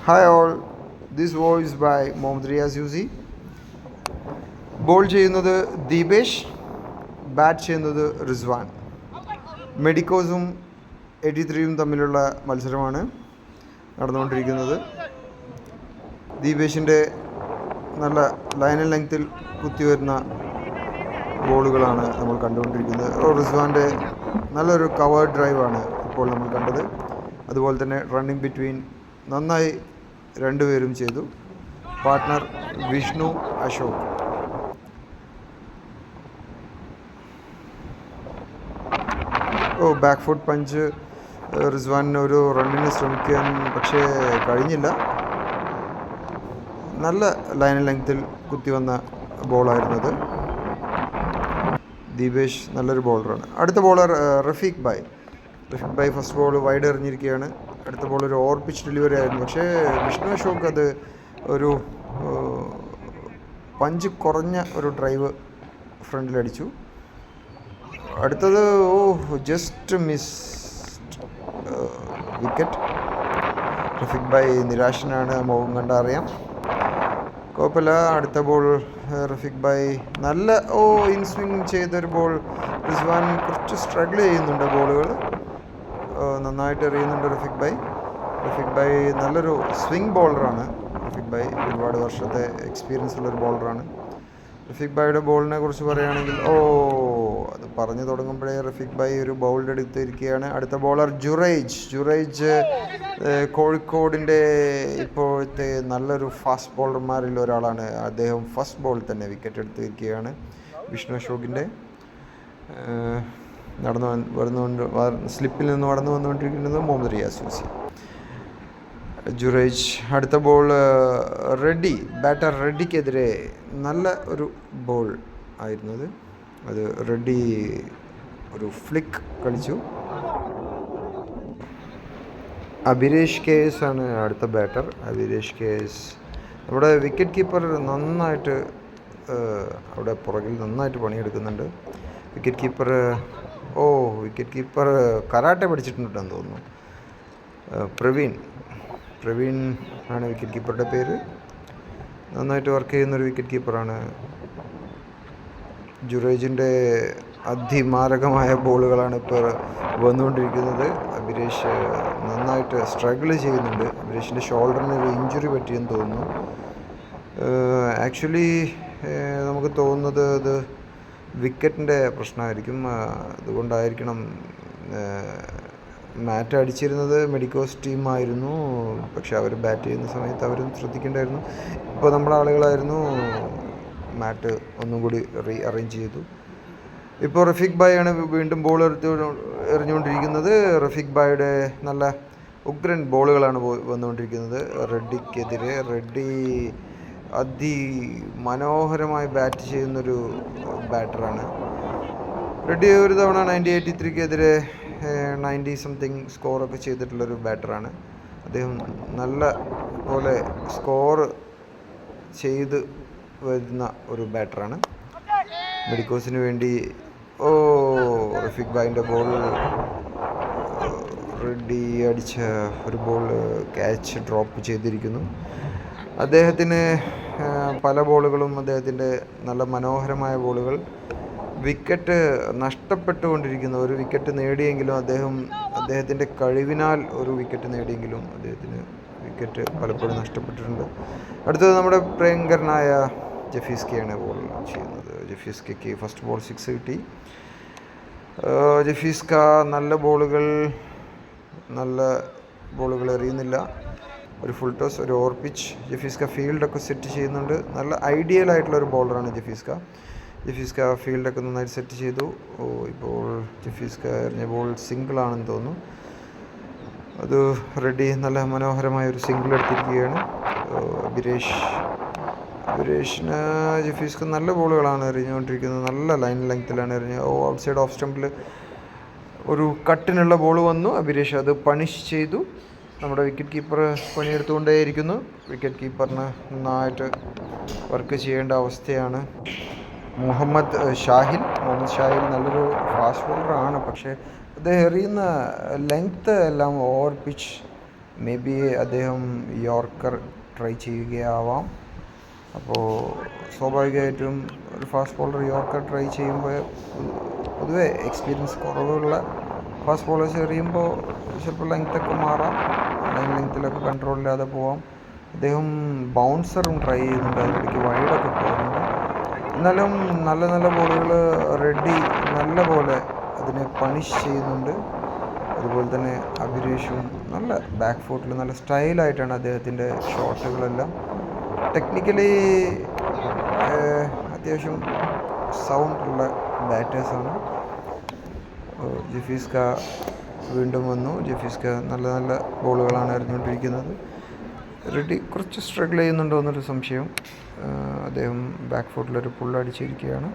Hi all, this voice by Mohammad Riaz Yuzi. Ball ചെയ്യുന്നത് Deepesh, bat ചെയ്യുന്നത് റിസ്വാൻ. മെഡിക്കോസും 83യും തമ്മിലുള്ള മത്സരമാണ് നടന്നുകൊണ്ടിരിക്കുന്നത്. ദീപേഷിൻ്റെ നല്ല ലൈൻ ലെങ്ത്തിൽ കുത്തിവരുന്ന ബോളുകളാണ് നമ്മൾ കണ്ടുകൊണ്ടിരിക്കുന്നത്. റിസ്വാൻ്റെ നല്ലൊരു കവർ ഡ്രൈവാണ് ഇപ്പോൾ നമ്മൾ കണ്ടത്. അതുപോലെ തന്നെ റണ്ണിങ് ബിറ്റ്വീൻ നന്നായി രണ്ടുപേരും ചെയ്തു. Partner Vishnu Ashok. Back foot punch റിസ്വാനിന് ഒരു റണ്ണിന് ശ്രമിക്കാൻ പക്ഷേ കഴിഞ്ഞില്ല. നല്ല ലൈൻ ലെങ്ത്തിൽ കുത്തി വന്ന ബോളായിരുന്നത്. ദീപേഷ് നല്ലൊരു ബോളറാണ്. അടുത്ത bowler Rafeeq bhai first ball wide എറിഞ്ഞിരിക്കുകയാണ്. അടുത്ത ബോൾ ഒരു ഓവർ പിച്ച് ഡെലിവറി ആയിരുന്നു. പക്ഷേ വിഷ്ണു അശോക് അത് ഒരു പഞ്ച് കുറഞ്ഞ ഒരു ഡ്രൈവ് ഫ്രണ്ടിലടിച്ചു. അടുത്തത് just miss wicket. Rafeeq bhai നിരാശനാണ്, മുഖം കണ്ടാൽ അറിയാം. കുഴപ്പമില്ല. അടുത്ത ബോൾ റഫീഖ് ഭായ് നല്ല ഇൻ സ്വിങ് ചെയ്തൊരു ബോൾ. റിസ്വാൻ കുറച്ച് സ്ട്രഗിൾ ചെയ്യുന്നുണ്ട്, ബോളുകൾ നന്നായിട്ട് എറിയുന്നുണ്ട് റഫീഖ് ഭായ് നല്ലൊരു സ്വിങ് ബോളറാണ്. റഫീഖ് ഭായ് ഒരുപാട് വർഷത്തെ എക്സ്പീരിയൻസ് ഉള്ളൊരു ബോളറാണ്. റഫീഖ് ഭായിയുടെ ബോളിനെ കുറിച്ച് പറയുകയാണെങ്കിൽ അത് പറഞ്ഞു തുടങ്ങുമ്പോഴേ റഫീഖ് ഭായ് ഒരു ബൗൾഡ് എടുത്തിരിക്കുകയാണ്. അടുത്ത ബോളർ ജുറൈജ് കോഴിക്കോടിൻ്റെ ഇപ്പോഴത്തെ നല്ലൊരു ഫാസ്റ്റ് ബോളർമാരിൽ ഒരാളാണ്. അദ്ദേഹം ഫസ്റ്റ് ബോൾ തന്നെ വിക്കറ്റ് എടുത്തിരിക്കുകയാണ്. വിഷ്ണു അശോകിൻ്റെ സ്ലിപ്പിൽ നിന്ന് കടന്നു വന്നുകൊണ്ടിരിക്കുന്നത് മുഹമ്മദ് റിയാസ് യൂസി. ജുറൈജ്. അടുത്ത ബോൾ ബാറ്റർ റെഡ്ഡിക്കെതിരെ നല്ല ഒരു ബോൾ ആയിരുന്നത്. അത് റെഡ്ഡി ഒരു ഫ്ലിക്ക് കളിച്ചു. അഭിരേഷ് KS ആണ് അടുത്ത ബാറ്റർ. അഭിരേഷ് KS നമ്മുടെ വിക്കറ്റ് കീപ്പർ നന്നായിട്ട് അവിടെ പുറകിൽ നന്നായിട്ട് പണിയെടുക്കുന്നുണ്ട്. വിക്കറ്റ് കീപ്പർ കരാട്ടെ പഠിച്ചിട്ടുണ്ടെന്ന് തോന്നുന്നു. പ്രവീൺ ആണ് വിക്കറ്റ് കീപ്പറുടെ പേര്. നന്നായിട്ട് വർക്ക് ചെയ്യുന്നൊരു വിക്കറ്റ് കീപ്പറാണ്. ജുറൈജിൻ്റെ അതിമാരകമായ ബോളുകളാണ് ഇപ്പോൾ വന്നുകൊണ്ടിരിക്കുന്നത്. അഭിരേഷ് നന്നായിട്ട് സ്ട്രഗിൾ ചെയ്യുന്നുണ്ട്. അഭിരേഷിൻ്റെ ഷോൾഡറിന് ഒരു ഇഞ്ചുറി പറ്റിയെന്ന് തോന്നുന്നു. ആക്ച്വലി നമുക്ക് തോന്നുന്നത് അത് വിക്കറ്റിൻ്റെ പ്രശ്നമായിരിക്കും. അതുകൊണ്ടായിരിക്കണം മാറ്റ് അടിച്ചിരുന്നത് മെഡിക്കോസ് ടീമായിരുന്നു. പക്ഷെ അവർ ബാറ്റ് ചെയ്യുന്ന സമയത്ത് അവരും ശ്രദ്ധിക്കേണ്ടായിരുന്നു. ഇപ്പോൾ നമ്മുടെ ആളുകളായിരുന്നു മാറ്റ് ഒന്നും കൂടി അറേഞ്ച് ചെയ്തു. ഇപ്പോൾ റഫീഖ് ഭായ് ആണ് വീണ്ടും ബോൾ എറിഞ്ഞുകൊണ്ടിരിക്കുന്നത്. റഫീഖ് ഭായിയുടെ നല്ല ഉഗ്രൻ ബോളുകളാണ് വന്നുകൊണ്ടിരിക്കുന്നത് റെഡ്ഡിക്കെതിരെ. റെഡ്ഡി അതിമനോഹരമായി ബാറ്റ് ചെയ്യുന്നൊരു ബാറ്ററാണ്. റെഡ്ഡി ഒരു തവണ 83-ക്കെതിരെ 90 സംതിങ് സ്കോറൊക്കെ ചെയ്തിട്ടുള്ളൊരു ബാറ്ററാണ്. അദ്ദേഹം നല്ല പോലെ സ്കോർ ചെയ്ത് വരുന്ന ഒരു ബാറ്ററാണ്. മെഡിക്കോസിന് വേണ്ടി റഫീഖ് ഭായിൻ്റെ ബോൾ റെഡ്ഡി അടിച്ച ഒരു ബോൾ ക്യാച്ച് ഡ്രോപ്പ് ചെയ്തിരിക്കുന്നു. അദ്ദേഹത്തിന് പല ബോളുകളും അദ്ദേഹത്തിൻ്റെ നല്ല മനോഹരമായ ബോളുകൾ വിക്കറ്റ് നഷ്ടപ്പെട്ടുകൊണ്ടിരിക്കുന്നു. ഒരു വിക്കറ്റ് നേടിയെങ്കിലും അദ്ദേഹത്തിൻ്റെ കഴിവിനാൽ ഒരു വിക്കറ്റ് നേടിയെങ്കിലും അദ്ദേഹത്തിന് വിക്കറ്റ് പലപ്പോഴും നഷ്ടപ്പെട്ടിട്ടുണ്ട്. അടുത്തത് നമ്മുടെ പ്രിയങ്കരനായ ജഫീസ്കയാണ് ബോൾ ചെയ്യുന്നത്. ജഫീസ്കയ്ക്ക് ഫസ്റ്റ് ബോൾ 6 കിട്ടി. ജഫീസ്ക നല്ല ബോളുകൾ എറിയുന്നില്ല. ഒരു ഫുൾ ടോസ്, ഒരു ഓവർ പിച്ച്. ജഫീസ്ക ഫീൽഡൊക്കെ സെറ്റ് ചെയ്യുന്നുണ്ട്. നല്ല ഐഡിയൽ ആയിട്ടുള്ളൊരു ബോളറാണ് ജഫീസ്ക ഫീൽഡൊക്കെ നന്നായിട്ട് സെറ്റ് ചെയ്തു. ഇപ്പോൾ ജഫീസ്ക എറിഞ്ഞ ബോൾ സിംഗിളാണെന്ന് തോന്നുന്നു. അത് റെഡ്ഡി നല്ല മനോഹരമായ ഒരു സിംഗിൾ എടുത്തിരിക്കുകയാണ്. അഭിരേഷിന് ജഫീസ്ക നല്ല ബോളുകളാണ് എറിഞ്ഞുകൊണ്ടിരിക്കുന്നത്. നല്ല ലൈൻ ലെങ്ത്തിലാണ് ഔട്ട് സൈഡ് ഓഫ് സ്റ്റംപിൽ ഒരു കട്ടിനുള്ള ബോൾ വന്നു. അഭിരേഷ് അത് പണിഷ് ചെയ്തു. നമ്മുടെ വിക്കറ്റ് കീപ്പർ പണിയെടുത്തുകൊണ്ടേയിരിക്കുന്നു. വിക്കറ്റ് കീപ്പറിന് നന്നായിട്ട് വർക്ക് ചെയ്യേണ്ട അവസ്ഥയാണ്. മുഹമ്മദ് ഷാഹിൽ നല്ലൊരു ഫാസ്റ്റ് ബോളറാണ്. പക്ഷേ അദ്ദേഹം എറിയുന്ന ലെങ്ത്ത് എല്ലാം ഓവർ പിച്ച് മേ ബി അദ്ദേഹം യോർക്കർ ട്രൈ ചെയ്യുകയാവാം. അപ്പോൾ സ്വാഭാവികമായിട്ടും ഒരു ഫാസ്റ്റ് ബോളർ യോർക്കർ ട്രൈ ചെയ്യുമ്പോൾ പൊതുവെ എക്സ്പീരിയൻസ് കുറവുള്ള ഫാസ്റ്റ് ബോളേഴ്സ് എറിയുമ്പോൾ ചിലപ്പോൾ ലെങ്ത്തൊക്കെ മാറാം, ലൈൻ ലെങ്ത്തിലൊക്കെ കൺട്രോൾ ഇല്ലാതെ പോവാം. അദ്ദേഹം ബൗൺസറും ട്രൈ ചെയ്യുന്നുണ്ട്, അതിനിടയ്ക്ക് വൈഡൊക്കെ പോകുന്നുണ്ട്. എന്നാലും നല്ല നല്ല ബോളുകൾ റെഡ്ഡി നല്ല പോലെ അതിനെ പണിഷ് ചെയ്യുന്നുണ്ട്. അതുപോലെ തന്നെ അഭിരേഷും നല്ല ബാക്ക് ഫുട്ടിൽ നല്ല സ്റ്റൈലായിട്ടാണ് അദ്ദേഹത്തിൻ്റെ ഷോട്ടുകളെല്ലാം. ടെക്നിക്കലി അത്യാവശ്യം സൗണ്ടുള്ള ബാറ്റേഴ്സാണ്. ജഫീസ്ക വീണ്ടും വന്നു. ജഫീസ്ക നല്ല നല്ല ബോളുകളാണ് എറിഞ്ഞുകൊണ്ടിരിക്കുന്നത്. റെഡ്ഡി കുറച്ച് സ്ട്രഗിൾ ചെയ്യുന്നുണ്ടോ എന്നൊരു സംശയം. അദ്ദേഹം ബാക്ക് ഫുട്ടിലൊരു പുള്ളടിച്ചിരിക്കുകയാണ്.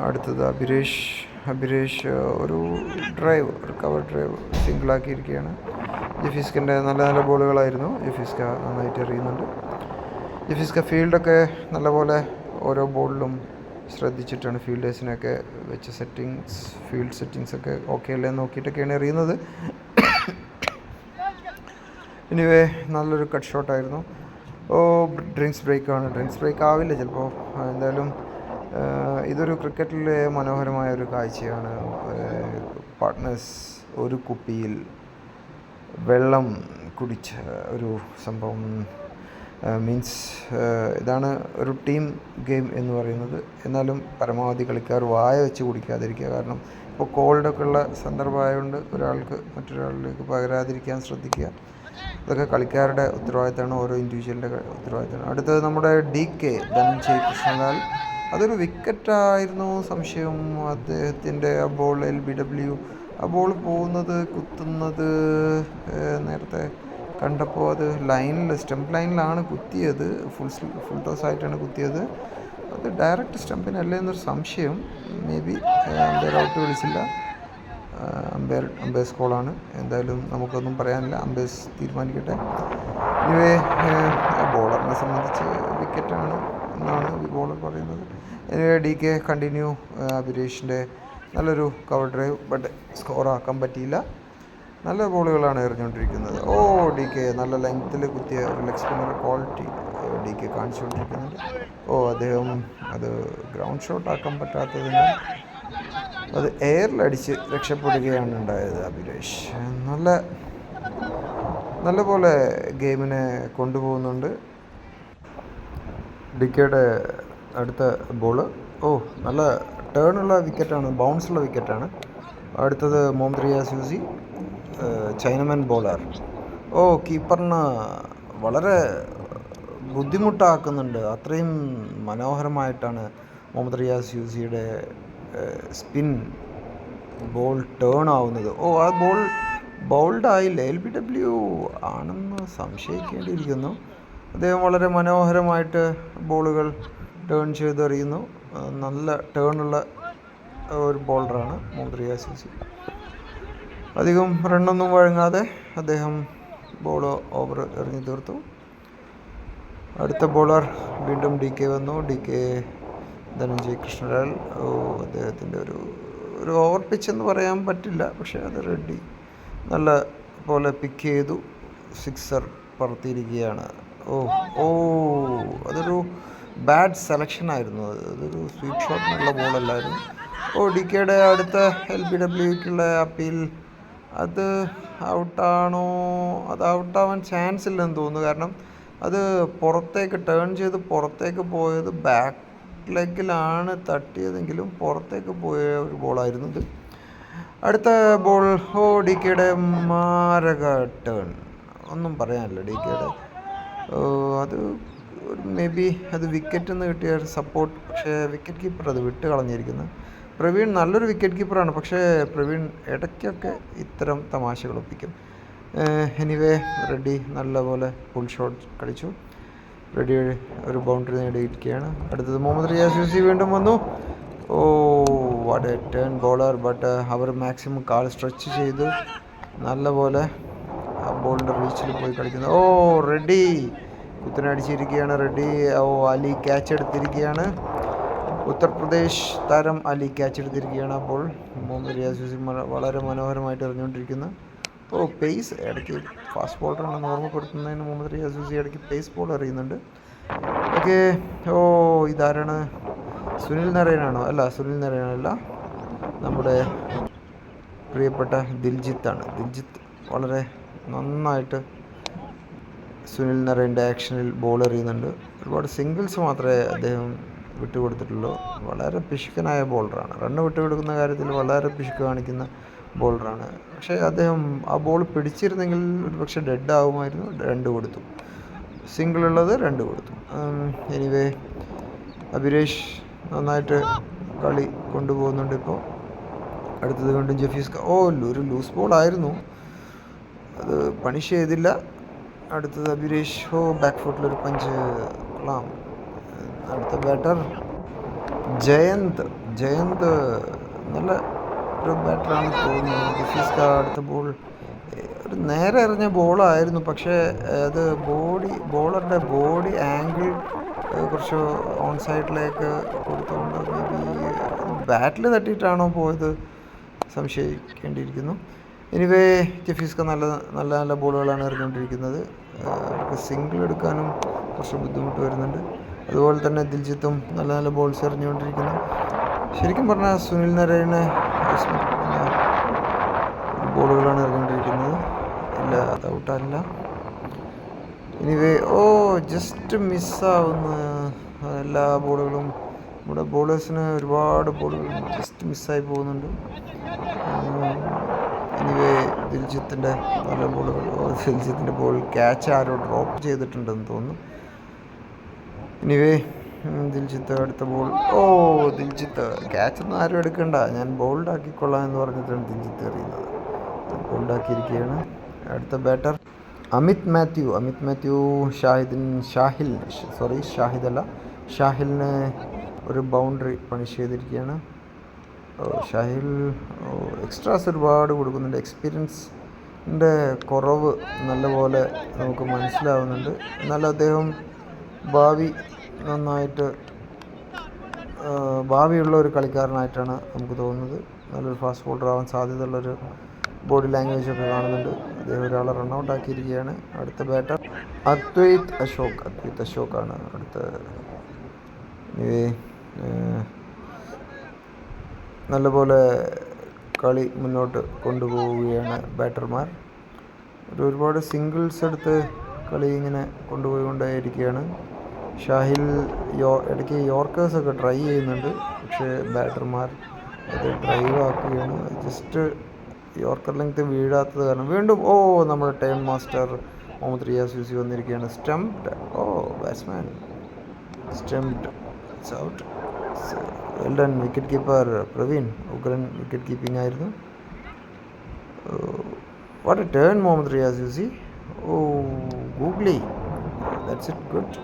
അടുത്തത് അഭിരേഷ് ഒരു കവർ ഡ്രൈവ് സിംഗിളാക്കിയിരിക്കുകയാണ്. ജഫീസ്കൻ്റെ നല്ല നല്ല ബോളുകളായിരുന്നു. ജഫീസ്ക നന്നായിട്ട് എറിയുന്നുണ്ട്. ജഫീസ്ക ഫീൽഡൊക്കെ നല്ലപോലെ ഓരോ ബോളിലും ശ്രദ്ധിച്ചിട്ടാണ് ഫീൽഡേഴ്സിനൊക്കെ വെച്ച് ഫീൽഡ് സെറ്റിങ്സൊക്കെ ഓക്കെ അല്ലേ നോക്കിയിട്ടൊക്കെയാണ് എറിയുന്നത്. എനിവേ നല്ലൊരു കട്ട് ഷോട്ടായിരുന്നു. ഡ്രിങ്ക്സ് ബ്രേക്ക് ആവില്ല ചിലപ്പോൾ. എന്തായാലും ഇതൊരു ക്രിക്കറ്റിലെ മനോഹരമായ ഒരു കാഴ്ചയാണ്. പാർട്ട്നേഴ്സ് ഒരു കുപ്പിയിൽ വെള്ളം കുടിച്ച ഒരു സംഭവം. മീൻസ് ഇതാണ് ഒരു ടീം ഗെയിം എന്ന് പറയുന്നത്. എന്നാലും പരമാവധി കളിക്കാർ വായ വെച്ച് കുടിക്കാതിരിക്കുക. കാരണം ഇപ്പോൾ കോൾഡൊക്കെ ഉള്ള സന്ദർഭമായതുകൊണ്ട് ഒരാൾക്ക് മറ്റൊരാളിലേക്ക് പകരാതിരിക്കാൻ ശ്രദ്ധിക്കുക. ഇതൊക്കെ കളിക്കാരുടെ ഉത്തരവാദിത്തമാണ്, ഓരോ ഇൻഡിവിജ്വലിൻ്റെ ഉത്തരവാദിത്തമാണ്. അടുത്തത് നമ്മുടെ DK ധനഞ്ജയ് കൃഷ്ണലാൽ. അതൊരു വിക്കറ്റായിരുന്നു സംശയം. അദ്ദേഹത്തിൻ്റെ ആ ബോൾ LBW ആ ബോൾ പോകുന്നത് കുത്തുന്നത് നേരത്തെ കണ്ടപ്പോൾ അത് സ്റ്റംപ് ലൈനിലാണ് കുത്തിയത്. ഫുൾ ടോസ് ആയിട്ടാണ് കുത്തിയത്. അത് ഡയറക്റ്റ് സ്റ്റംപിനല്ലേ എന്നൊരു സംശയം. മേ ബി അമ്പയർ ഔട്ട് വിളിച്ചില്ല. അമ്പയേഴ്സ് കോളാണ്. എന്തായാലും നമുക്കൊന്നും പറയാനില്ല, അമ്പയേഴ്സ് തീരുമാനിക്കട്ടെ. ഇനിവേ ബോളറിനെ സംബന്ധിച്ച് വിക്കറ്റാണ് എന്നാണ് ബോളർ പറയുന്നത്. Anyway DK continue. അഭിരേഷിൻ്റെ നല്ലൊരു കവർ ഡ്രൈവ്, ബട്ട് സ്കോറാക്കാൻ പറ്റിയില്ല. നല്ല ബോളുകളാണ് എറിഞ്ഞുകൊണ്ടിരിക്കുന്നത്. DK നല്ല ലെങ്ത്തിൽ കുത്തിയ ഒരു ലെഗ് സ്പിന്നർ ക്വാളിറ്റി DK കാണിച്ചുകൊണ്ടിരിക്കുന്നുണ്ട്. അദ്ദേഹം അത് ഗ്രൗണ്ട് ഷോട്ട് ആക്കാൻ പറ്റാത്തതിനാൽ അത് എയറിലടിച്ച് രക്ഷപ്പെടുകയാണ് ഉണ്ടായത്. അഭിലാഷ് നല്ല പോലെ ഗെയിമിനെ കൊണ്ടുപോകുന്നുണ്ട്. DKയുടെ അടുത്ത ബോള് നല്ല ടേണുള്ള വിക്കറ്റാണ്, ബൗൺസുള്ള വിക്കറ്റാണ്. അടുത്തത് മുഹമ്മദ് റിയാസ് യൂസി, ചൈനമൻ ബോളർ. കീപ്പറിന് വളരെ ബുദ്ധിമുട്ടാക്കുന്നുണ്ട്. അത്രയും മനോഹരമായിട്ടാണ് മുഹമ്മദ് റിയാസ് യൂസിയുടെ സ്പിൻ ബോൾ ടേൺ ആവുന്നത്. ആ ബോൾ ബൗൾഡായില്ല, LBW ആണെന്ന് സംശയിക്കേണ്ടിയിരിക്കുന്നു. അദ്ദേഹം വളരെ മനോഹരമായിട്ട് ബോളുകൾ ടേൺ ചെയ്തെറിയുന്നു. നല്ല ടേണുള്ള ഒരു ബോളറാണ് മുഹമ്മദ് റിയാസ് യൂസി. അധികം റണ്ണൊന്നും വഴങ്ങാതെ അദ്ദേഹം ബോൾ ഓവർ എറിഞ്ഞു തീർത്തു. അടുത്ത ബോളർ വീണ്ടും DK വന്നു. DK ധനഞ്ജയ് കൃഷ്ണലാൽ. അദ്ദേഹത്തിൻ്റെ ഒരു ഓവർ പിച്ച് എന്ന് പറയാൻ പറ്റില്ല, പക്ഷേ അത് റെഡ്ഡി നല്ല പോലെ പിക്ക് ചെയ്തു. സിക്സർ പറത്തിയിരിക്കുകയാണ്. അതൊരു ബാഡ് സെലക്ഷനായിരുന്നു. അതൊരു സ്വീറ്റ് ഷോട്ടിനുള്ള ബോളല്ലായിരുന്നു. DKയുടെ അടുത്ത LBWക്കുള്ള അപ്പീൽ അത് ഔട്ടാണോ? അത് ഔട്ടാവാൻ ചാൻസ് ഇല്ലെന്ന് തോന്നുന്നു. കാരണം അത് പുറത്തേക്ക് ടേൺ ചെയ്ത് പുറത്തേക്ക് പോയത് ബാക്ക് ലെഗിലാണ് തട്ടിയതെങ്കിലും പുറത്തേക്ക് പോയ ഒരു ബോളായിരുന്നു ഇത്. അടുത്ത ബോൾ DKയുടെ മാരക ടേൺ, ഒന്നും പറയാനില്ല. DKയുടെ അത് മേ ബി അത് വിക്കറ്റിൽ നിന്ന് കിട്ടിയ ഒരു സപ്പോർട്ട്. പക്ഷേ വിക്കറ്റ് കീപ്പർ അത് വിട്ട് കളഞ്ഞിരിക്കുന്നത്. പ്രവീൺ നല്ലൊരു വിക്കറ്റ് കീപ്പറാണ്, പക്ഷേ പ്രവീൺ ഇടയ്ക്കൊക്കെ ഇത്തരം തമാശകൾ ഒപ്പിക്കും. എനിവേ റെഡ്ഡി നല്ലപോലെ ഫുൾ ഷോട്ട് കളിച്ചു. റെഡ്ഡി ഒരു ബൗണ്ടറി നേടിയിരിക്കുകയാണ്. അടുത്തത് മുഹമ്മദ് റിയാസ് യൂസി വീണ്ടും വന്നു. What a turn bowler, but അവർ മാക്സിമം കാൽ സ്ട്രെച്ച് ചെയ്തു നല്ലപോലെ ആ ബോളിൻ്റെ റീച്ചിൽ പോയി കളിക്കുന്നു. റെഡ്ഡി കുത്തനടിച്ചിരിക്കുകയാണ്. റെഡ്ഡി അലി ക്യാച്ച് എടുത്തിരിക്കുകയാണ്. ഉത്തർപ്രദേശ് താരം അലി ക്യാച്ച് എടുത്തിരിക്കുകയാണ്. അപ്പോൾ മുഹമ്മദ് റിയാസ് യൂസി വളരെ മനോഹരമായിട്ട് എറിഞ്ഞുകൊണ്ടിരിക്കുന്നു. പേസ് ഇടയ്ക്ക് ഫാസ്റ്റ് ബോളറാണെന്ന് ഓർമ്മപ്പെടുത്തുന്നതിന് മുഹമ്മദ് റിയാസ് അസൂസി ഇടയ്ക്ക് പേസ് ബോൾ എറിയുന്നുണ്ട്. ഓക്കെ. ഇതാരാണ്? സുനിൽ നരയനാണോ? അല്ല, സുനിൽ നരയനല്ല, നമ്മുടെ പ്രിയപ്പെട്ട ദിൽജിത്താണ്. ദിൽജിത്ത് വളരെ നന്നായിട്ട് സുനിൽ നരയൻ്റെ ആക്ഷനിൽ ബോൾ എറിയുന്നുണ്ട്. ഒരുപാട് സിംഗിൾസ് മാത്രമേ അദ്ദേഹം വിട്ടുകൊടുത്തിട്ടുള്ളൂ. വളരെ പിശുക്കനായ ബോളറാണ്. റണ്ണ് വിട്ടുകൊടുക്കുന്ന കാര്യത്തിൽ വളരെ പിശുക്ക് കാണിക്കുന്ന ബോളറാണ്. പക്ഷേ അദ്ദേഹം ആ ബോൾ പിടിച്ചിരുന്നെങ്കിൽ ഒരു പക്ഷേ ഡെഡ് ആകുമായിരുന്നു. 2 കൊടുത്തു. സിംഗിൾ ഉള്ളത് 2 കൊടുത്തു. എനിവേ അഭിരേഷ് നന്നായിട്ട് കളി കൊണ്ടുപോകുന്നുണ്ട് ഇപ്പോൾ. അടുത്തത് വീണ്ടും ജഫീസ് ഒരു ലൂസ് ബോൾ ആയിരുന്നു, അത് പണിഷ് ചെയ്തില്ല. അടുത്തത് അഭിരേഷ് ബാക്ക് ഫുട്ടിലൊരു പഞ്ച് കൊള്ളാം. അടുത്ത ബാറ്റർ ജയന്ത് നല്ല ഒരു ബാറ്ററാണ് തോന്നുന്നു. ജഫീസ് അടുത്ത ബോൾ ഒരു നേരെ എറിഞ്ഞ ബോളായിരുന്നു, പക്ഷേ അത് ബോളറുടെ ബോഡി ആംഗിൾ കുറച്ച് ഓൺ സൈഡിലേക്ക് കൊടുത്തുകൊണ്ട് മേ ബി ബാറ്റിൽ തട്ടിയിട്ടാണോ പോയത്, സംശയിക്കേണ്ടിയിരിക്കുന്നു. എനിവേ ജഫീസ്ക നല്ല നല്ല നല്ല ബോളുകളാണ് എറിഞ്ഞുകൊണ്ടിരിക്കുന്നത്. അവർക്ക് സിംഗിൾ എടുക്കാനും കുറച്ച് ബുദ്ധിമുട്ട് വരുന്നുണ്ട്. അതുപോലെ തന്നെ ദിൽജിത്തും നല്ല നല്ല ബോൾസ് എറിഞ്ഞുകൊണ്ടിരിക്കുന്നു. ശരിക്കും പറഞ്ഞാൽ സുനിൽ നരയനെ ബോളുകളാണ് എറിഞ്ഞുകൊണ്ടിരിക്കുന്നത്. ഇല്ല, അത് ഔട്ടല്ല. എനിവേ ജസ്റ്റ് മിസ്സാവുന്ന എല്ലാ ബോളുകളും. നമ്മുടെ ബോളേഴ്സിന് ഒരുപാട് ബോളുകൾ ജസ്റ്റ് മിസ്സായി പോകുന്നുണ്ട്. എനിവേ ദിൽജിത്തിൻ്റെ നല്ല ബോളുകൾ. ദിൽജിത്തിൻ്റെ ബോൾ ക്യാച്ച് ആരോ ഡ്രോപ്പ് ചെയ്തിട്ടുണ്ടെന്ന് തോന്നുന്നു. എനിവേ ദിൽജിത്ത് അടുത്ത ബോൾ. ദിൽജിത്ത് ക്യാച്ചൊന്നും ആരും എടുക്കണ്ട, ഞാൻ ബോൾഡ് ആക്കിക്കൊള്ളാം എന്ന് പറഞ്ഞിട്ടാണ് ദിൽജിത്ത് എറിയുന്നത്. ബോൾഡാക്കിയിരിക്കുകയാണ്. അടുത്ത ബാറ്റർ അമിത് മാത്യു ഷാഹിലിന് ഒരു ബൗണ്ടറി പണിഷ് ചെയ്തിരിക്കുകയാണ്. ഷാഹിൽ എക്സ്ട്രാസ് ഒരുപാട് കൊടുക്കുന്നുണ്ട്. എക്സ്പീരിയൻസിൻ്റെ കുറവ് നല്ലപോലെ നമുക്ക് മനസ്സിലാവുന്നുണ്ട്. എന്നാൽ അദ്ദേഹം ഭാവിയുള്ള ഒരു കളിക്കാരനായിട്ടാണ് നമുക്ക് തോന്നുന്നത്. നല്ലൊരു ഫാസ്റ്റ് ബോളർ ആവാൻ സാധ്യതയുള്ളൊരു ബോഡി ലാംഗ്വേജൊക്കെ കാണുന്നുണ്ട്. അദ്ദേഹം ഒരാളെ റണ്ണൗട്ട് ആക്കിയിരിക്കുകയാണ്. അടുത്ത ബാറ്റർ അദ്വൈത് അശോകാണ് അടുത്ത. നല്ലപോലെ കളി മുന്നോട്ട് കൊണ്ടുപോവുകയാണ് ബാറ്റർമാർ. ഒരുപാട് സിംഗിൾസ് എടുത്ത് കളി ഇങ്ങനെ കൊണ്ടുപോയിക്കൊണ്ടേയിരിക്കുകയാണ്. ഷാഹിൽ ഇടയ്ക്ക് യോർക്കേഴ്സൊക്കെ ട്രൈ ചെയ്യുന്നുണ്ട്, പക്ഷേ ബാറ്റർമാർ അത് ഡ്രൈവ് ആക്കുകയാണ്. ജസ്റ്റ് യോർക്കർ ലെങ്ത് വീഴാത്തത് കാരണം വീണ്ടും നമ്മുടെ ടൈം മാസ്റ്റർ മുഹമ്മദ് റിയാസ് അസൂസി വന്നിരിക്കുകയാണ്. Stumped. Batsman stumped. It's out. Well done. Wicket keeper Praveen. ഉഗ്രൻ വിക്കറ്റ് കീപ്പിംഗ് ആയിരുന്നു. What a turn Muhammad Riyas Asusi. Googly. That's it. Good.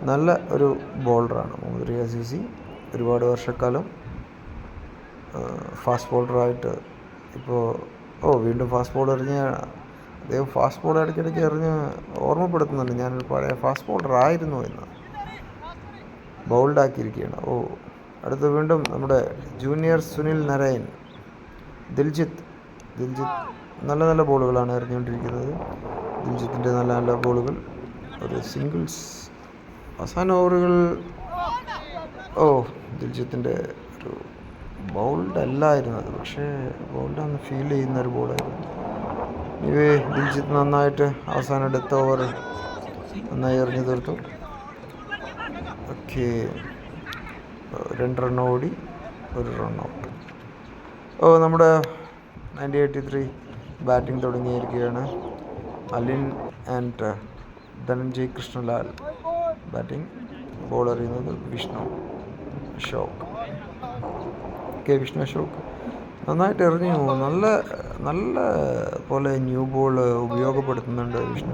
നല്ല ഒരു ബോളറാണ് മുഹമ്മദ് റിയാസ് അസൂസി. ഒരുപാട് വർഷക്കാലം ഫാസ്റ്റ് ബോളറായിട്ട് ഇപ്പോൾ വീണ്ടും ഫാസ്റ്റ് ബോൾ എറിഞ്ഞ് അദ്ദേഹം ഫാസ്റ്റ് ബോൾ ഇടയ്ക്കിടയ്ക്ക് എറിഞ്ഞ് ഓർമ്മപ്പെടുത്തുന്നുണ്ട് ഞാനൊരു പഴയ ഫാസ്റ്റ് ബോളറായിരുന്നു എന്ന്. ബൗൾഡാക്കിയിരിക്കുകയാണ്. അടുത്ത് വീണ്ടും നമ്മുടെ ജൂനിയർ സുനിൽ നരയൻ. ദിൽജിത്ത് നല്ല നല്ല ബോളുകളാണ് എറിഞ്ഞുകൊണ്ടിരിക്കുന്നത്. ദിൽജിത്തിൻ്റെ നല്ല നല്ല ബോളുകൾ. ഒരു സിംഗിൾസ് അവസാന ഓവറുകൾ. ദിൽജിത്തിൻ്റെ ഒരു ബൗൾഡ് അല്ലായിരുന്നു അത്, പക്ഷേ ബൗൾഡാന്ന് ഫീൽ ചെയ്യുന്നൊരു ബോളായിരുന്നു. ദിൽജിത്ത് നന്നായിട്ട് അവസാന ഡെത്ത് ഓവർ നന്നായി എറിഞ്ഞു തീർത്തു. ഓക്കെ. 2 റൺ ഓടി, 1 റൺ ഔട്ട്. നമ്മുടെ 1983 ബാറ്റിംഗ് തുടങ്ങിയിരിക്കുകയാണ്. Alin and Dhananjay Krishnalal batting. Ball എറിയുന്നത് വിഷ്ണു അശോക്. വിഷ്ണു അശോക് നന്നായിട്ട് എറിഞ്ഞു. നല്ല പോലെ ന്യൂ ബോൾ ഉപയോഗപ്പെടുത്തുന്നുണ്ട് വിഷ്ണു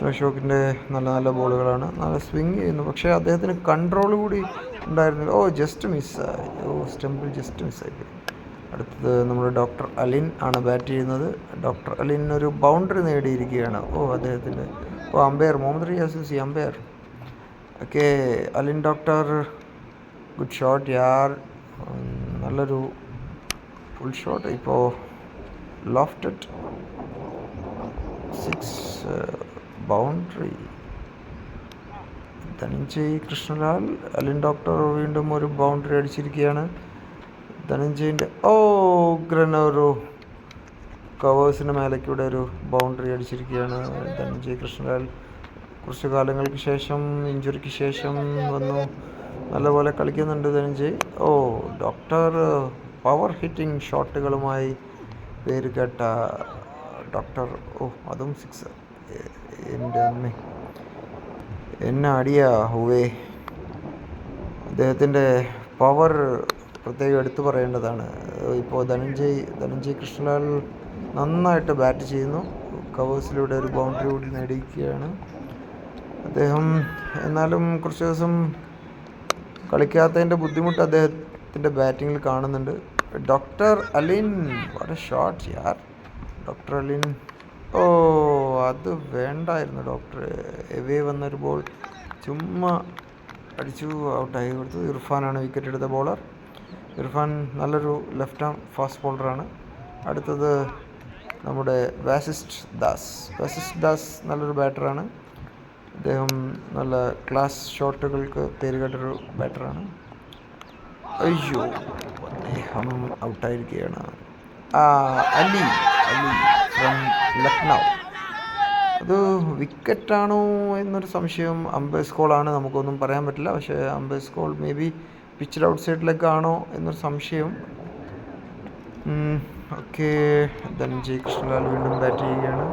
അശോകിൻ്റെ നല്ല നല്ല ബോളുകളാണ്. നല്ല സ്വിങ് ചെയ്യുന്നു, പക്ഷേ അദ്ദേഹത്തിന് കൺട്രോൾ കൂടി ഉണ്ടായിരുന്നില്ല. ജസ്റ്റ് മിസ്സായി. സ്റ്റംപിൽ ജസ്റ്റ് മിസ്സായി. അടുത്തത് നമ്മുടെ ഡോക്ടർ അലിൻ ആണ് ബാറ്റ് ചെയ്യുന്നത്. ഡോക്ടർ അലിൻ ഒരു ബൗണ്ടറി നേടിയിരിക്കുകയാണ്. അദ്ദേഹത്തിൻ്റെ umpire Muhammad Riyas Asusi umpire. Okay. Alin doctor good shot യാർ. നല്ലൊരു ഫുൾ ഷോട്ട്. ഇപ്പോൾ lofted 6 boundary. Dhananjay Krishnalal, Alin doctor വീണ്ടും ഒരു ബൗണ്ടറി അടിച്ചിരിക്കുകയാണ്. ധനഞ്ജയിൻ്റെ ഉഗ്രനൊരു കവേഴ്സിന് മേലേക്കൂടെ ഒരു ബൗണ്ടറി അടിച്ചിരിക്കുകയാണ് ധനഞ്ജയ് കൃഷ്ണലാൽ. കുറച്ച് കാലങ്ങൾക്ക് ശേഷം, ഇഞ്ചുറിക്ക് ശേഷം വന്നു, നല്ലപോലെ കളിക്കുന്നുണ്ട് ധനഞ്ജയ്. ഡോക്ടർ പവർ ഹിറ്റിംഗ് ഷോട്ടുകളുമായി പേര് കേട്ട ഡോക്ടർ. അതും 6. എൻ്റെ അമ്മ എന്നെ അടിയാ ഹുവേ. അദ്ദേഹത്തിൻ്റെ പവർ പ്രത്യേകം എടുത്തു പറയേണ്ടതാണ്. ഇപ്പോൾ ധനഞ്ജയ് കൃഷ്ണലാൽ നന്നായിട്ട് ബാറ്റ് ചെയ്യുന്നു. കവേഴ്സിലൂടെ ഒരു ബൗണ്ടറി കൂടി നേടിയിരിക്കുകയാണ് അദ്ദേഹം. എന്നാലും കുറച്ച് ദിവസം കളിക്കാത്തതിൻ്റെ ബുദ്ധിമുട്ട് അദ്ദേഹത്തിൻ്റെ ബാറ്റിങ്ങിൽ കാണുന്നുണ്ട്. Doctor Alin, what A shot Yar. Doctor Alin, അത് വേണ്ടായിരുന്നു. ഡോക്ടർ എവേ വന്നൊരു ബോൾ ചുമ്മാ അടിച്ചു, ഔട്ടായി കൊടുത്തു. ഇർഫാനാണ് വിക്കറ്റ് എടുത്ത ബോളർ. ഇർഫാൻ നല്ലൊരു ലെഫ്റ്റ് ആം ഫാസ്റ്റ് ബോളറാണ്. അടുത്തത് നമ്മുടെ വാസിസ്റ്റ് ദാസ് നല്ലൊരു ബാറ്ററാണ്. അദ്ദേഹം നല്ല ക്ലാസ് ഷോട്ടുകൾക്ക് പേരുകേട്ടൊരു ബാറ്ററാണ്. അയ്യോ, അദ്ദേഹം ഔട്ടായിരിക്കുകയാണ്. അലി ഫ്രം ലക്നൗ. അത് വിക്കറ്റാണോ എന്നൊരു സംശയം. അമ്പയർസ് കോളാണ്, നമുക്കൊന്നും പറയാൻ പറ്റില്ല. പക്ഷേ അമ്പയർസ് കോൾ മേ ബി പിച്ചിൽ ഔട്ട് സൈഡിലേക്കാണോ എന്നൊരു സംശയം. ഓക്കെ, ധനഞ്ജയ് കൃഷ്ണലാൽ വീണ്ടും ബാറ്റ് ചെയ്യുകയാണ്.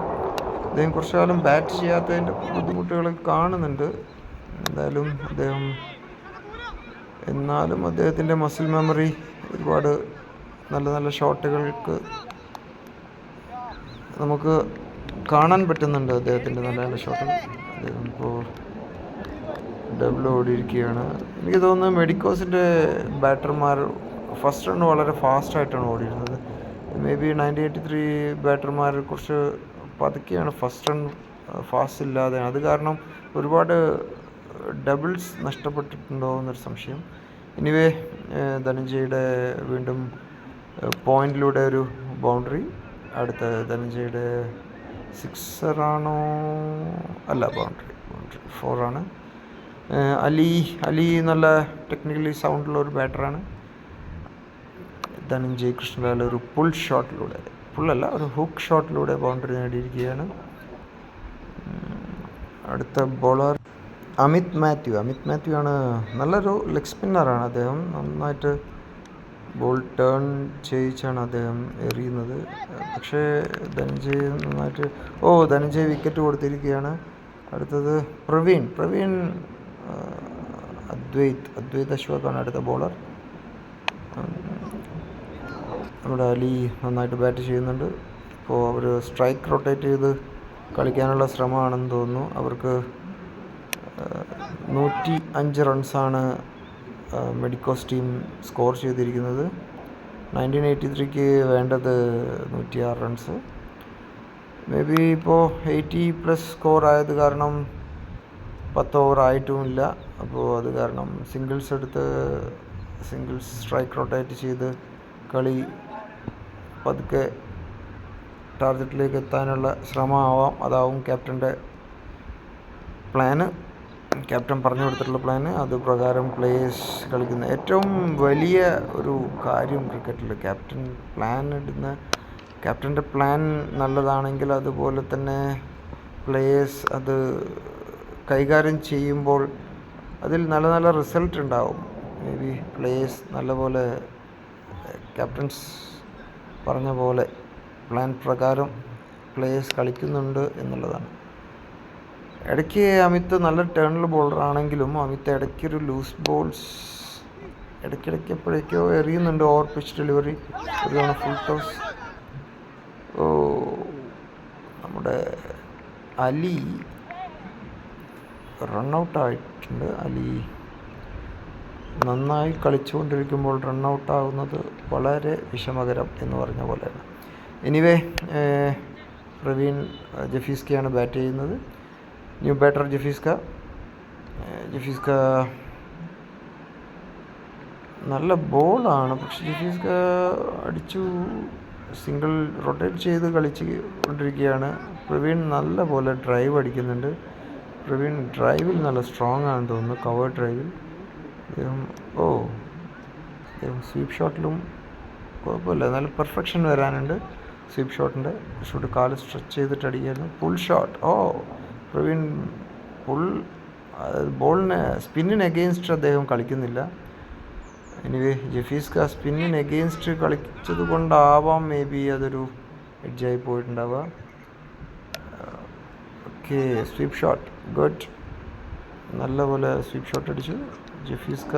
അദ്ദേഹം കുറച്ചു കാലം ബാറ്റ് ചെയ്യാത്തതിൻ്റെ ബുദ്ധിമുട്ടുകൾ കാണുന്നുണ്ട്. എന്നാലും അദ്ദേഹത്തിൻ്റെ മസിൽ മെമ്മറി, ഒരുപാട് നല്ല നല്ല ഷോട്ടുകൾക്ക് നമുക്ക് കാണാൻ പറ്റുന്നുണ്ട്. അദ്ദേഹത്തിൻ്റെ നല്ല നല്ല ഷോട്ടുകൾ. അദ്ദേഹം ഇപ്പോൾ ഡബിൾ ഓടിയിരിക്കുകയാണ്. എനിക്ക് തോന്നുന്നു മെഡിക്കോസിൻ്റെ ബാറ്റർമാർ ഫസ്റ്റ് റൺ വളരെ ഫാസ്റ്റായിട്ടാണ് ഓടിയിരുന്നത്. മേ ബി 1983 ബാറ്റർമാർ കുറച്ച് പതുക്കെയാണ് ഫസ്റ്റ് റൺ ഫാസ്റ്റ് ഇല്ലാതെ. അത് കാരണം ഒരുപാട് ഡബിൾസ് നഷ്ടപ്പെട്ടിട്ടുണ്ടോ എന്നൊരു സംശയം. എനിവേ, ധനഞ്ജയുടെ വീണ്ടും പോയിന്റിലൂടെ ഒരു ബൗണ്ടറി. അടുത്ത ധനഞ്ജയുടെ 6 ആണോ? അല്ല, ബൗണ്ടറി 4 ആണ്. അലി നല്ല ടെക്നിക്കലി സൗണ്ടുള്ള ഒരു ബാറ്ററാണ്. ധനഞ്ജയ് കൃഷ്ണലാൽ ഒരു ഒരു ഹുക്ക് ഷോട്ടിലൂടെ ബൗണ്ടറി നേടിയിരിക്കുകയാണ്. അടുത്ത ബോളർ അമിത് മാത്യു ആണ്. നല്ലൊരു ലെഗ് സ്പിന്നറാണ് അദ്ദേഹം. നന്നായിട്ട് ബോൾ ടേൺ ചെയ്യിച്ചാണ് അദ്ദേഹം എറിയുന്നത്. പക്ഷേ ധനഞ്ജയ് വിക്കറ്റ് കൊടുത്തിരിക്കുകയാണ്. അടുത്തത് പ്രവീൺ അദ്വൈത് അശ്വക്കാണ് അടുത്ത ബോളർ. നമ്മുടെ അലി നന്നായിട്ട് ബാറ്റ് ചെയ്യുന്നുണ്ട്. ഇപ്പോൾ അവർ സ്ട്രൈക്ക് റൊട്ടേറ്റ് ചെയ്ത് കളിക്കാനുള്ള ശ്രമമാണെന്ന് തോന്നുന്നു. അവർക്ക് 105 റൺസാണ് മെഡിക്കോസ് ടീം സ്കോർ ചെയ്തിരിക്കുന്നത്. 1983 വേണ്ടത് 106 റൺസ്. മേ ബി ഇപ്പോൾ 80+ സ്കോർ ആയത് കാരണം 10 ഓവർ ആയിട്ടുമില്ല. അപ്പോൾ അത് കാരണം സിംഗിൾസ് സ്ട്രൈക്ക് റൊട്ടേറ്റ് ചെയ്ത് കളി പതുക്കെ ടാർഗറ്റിലേക്ക് എത്താനുള്ള ശ്രമമാവാം. അതാവും ക്യാപ്റ്റൻ്റെ പ്ലാന്, ക്യാപ്റ്റൻ പറഞ്ഞു കൊടുത്തിട്ടുള്ള പ്ലാന്. അത് പ്രകാരം പ്ലേയേഴ്സ് കളിക്കുന്ന ഏറ്റവും വലിയ ഒരു കാര്യം ക്രിക്കറ്റിൽ ക്യാപ്റ്റൻ്റെ പ്ലാൻ നല്ലതാണെങ്കിൽ അതുപോലെ തന്നെ പ്ലേയേഴ്സ് അത് കൈകാര്യം ചെയ്യുമ്പോൾ അതിൽ നല്ല നല്ല റിസൾട്ട് ഉണ്ടാവും. മേ ബി പ്ലേയേഴ്സ് നല്ലപോലെ ക്യാപ്റ്റൻസ് പറഞ്ഞ പോലെ പ്ലാൻ പ്രകാരം പ്ലേയേഴ്സ് കളിക്കുന്നുണ്ട് എന്നുള്ളതാണ്. ഇടയ്ക്ക് അമിത് നല്ല ടേണിൽ ബോളറാണെങ്കിലും അമിത് ഇടയ്ക്കൊരു ലൂസ് ബോൾസ് ഇടയ്ക്കിടയ്ക്ക് എപ്പോഴേക്കോ എറിയുന്നുണ്ട്. ഓവർ പിച്ച് ഡെലിവറി, ഒരു തവണ ഫുൾ ടോസ്. നമ്മുടെ അലി റണ്ണൗട്ടായിട്ടുണ്ട്. അലി നന്നായി കളിച്ചുകൊണ്ടിരിക്കുമ്പോൾ റണ്ണൗട്ടാകുന്നത് വളരെ വിഷമകരം എന്ന് പറഞ്ഞ പോലെയാണ്. എനിവേ, പ്രവീൺ ജഫീസ്കയാണ് ബാറ്റ് ചെയ്യുന്നത്. ന്യൂ ബാറ്റർ ജഫീസ്ക നല്ല ബോളാണ്. പക്ഷെ ജഫീസ്ക അടിച്ചു സിംഗിൾ റൊട്ടേറ്റ് ചെയ്ത് കളിച്ച് കൊണ്ടിരിക്കുകയാണ്. പ്രവീൺ നല്ല പോലെ ഡ്രൈവ് അടിക്കുന്നുണ്ട്. പ്രവീൺ ഡ്രൈവിൽ നല്ല സ്ട്രോങ് ആണെന്ന് തോന്നുന്നു, കവർ ഡ്രൈവിൽ. സ്വീപ്പ് ഷോട്ടിലും കുഴപ്പമില്ല, നല്ല പെർഫെക്ഷൻ വരാനുണ്ട് സ്വീപ്പ് ഷോട്ടിൻ്റെ. ഷൂട്ട് കാല് സ്ട്രെച്ച് ചെയ്തിട്ട് അടിക്കായിരുന്നു. Pull shot. പ്രവീൺ ബോളിന് സ്പിന്നിന് എഗെയിൻസ്റ്റ് അദ്ദേഹം കളിക്കുന്നില്ല. എനിവേ ജഫീസ്ക സ്പിന്നിന് എഗെയിൻസ്റ്റ് കളിച്ചത് കൊണ്ടാവാം മേ ബി അതൊരു എഡ്ജായി പോയിട്ടുണ്ടാവുക. Okay, sweep shot good. നല്ലപോലെ സ്വീപ്പ് ഷോട്ട് അടിച്ചു ജഫീസ്ക.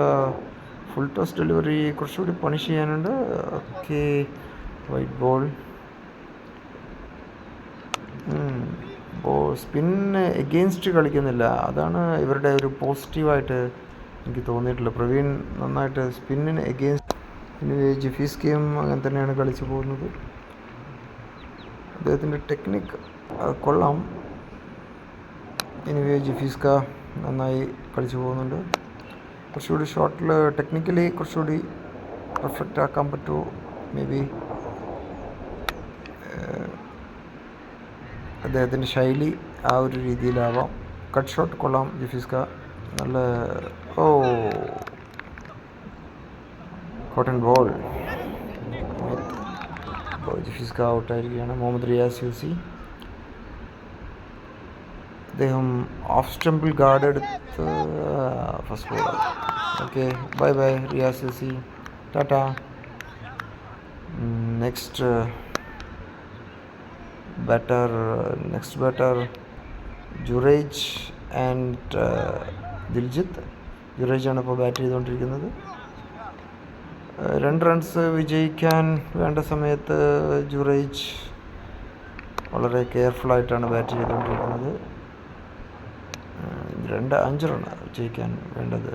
ഫുൾ ടോസ് ഡെലിവറി കുറച്ചുകൂടി പണിഷ് ചെയ്യാനുണ്ട്. Okay, white ball. സ്പിന്നിന് എഗെയിൻസ്റ്റ് കളിക്കുന്നില്ല, അതാണ് ഇവരുടെ ഒരു പോസിറ്റീവായിട്ട് എനിക്ക് തോന്നിയിട്ടുള്ളത്. പ്രവീൺ നന്നായിട്ട് സ്പിന്നിന് എഗെയിൻസ്റ്റ്. ഇനി ജഫീസ്കയും അങ്ങനെ തന്നെയാണ് കളിച്ചു പോകുന്നത്. അദ്ദേഹത്തിൻ്റെ ടെക്നിക്ക് കൊള്ളാം. എനിവേ ജഫീസ്ക നന്നായി കളിച്ചു പോകുന്നുണ്ട്. കുറച്ചുകൂടി ഷോട്ടിൽ ടെക്നിക്കലി കുറച്ചുകൂടി പെർഫെക്റ്റ് ആക്കാൻ പറ്റുമോ മേ ബി. അദ്ദേഹത്തിൻ്റെ ശൈലി ആ ഒരു രീതിയിലാവാം. കട്ട് ഷോട്ട് കൊള്ളാം ജഫീസ്ക. നല്ല കോട്ടൺ ബോൾ. ജഫീസ്ക ഔട്ടായിരിക്കുകയാണ്. മുഹമ്മദ് റിയാസ് യൂസി അദ്ദേഹം ഓഫ് സ്റ്റംപിൽ ഗാർഡ് എടുത്ത് first ball. Okay, bye bye Riyas Yusi, ടാറ്റ. നെക്സ്റ്റ് ബാറ്റർ ജുറേജ് ആൻഡ് ദിൽജിത്ത്. ജുറേജാണ് ഇപ്പോൾ ബാറ്റ് ചെയ്തുകൊണ്ടിരിക്കുന്നത്. 2 റൺസ് വിജയിക്കാൻ വേണ്ട സമയത്ത് ജുറേജ് വളരെ കെയർഫുള്ളായിട്ടാണ് ബാറ്റ് ചെയ്തുകൊണ്ടിരിക്കുന്നത്. 5 റൺ വിജയിക്കാൻ വേണ്ടത്.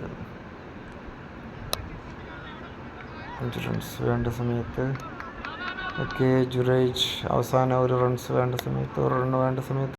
5 റൺസ് വേണ്ട സമയത്ത്. ഓക്കെ, ജുറേജ് അവസാന 1 റൺസ് വേണ്ട സമയത്ത്, 1 റൺ വേണ്ട സമയത്ത്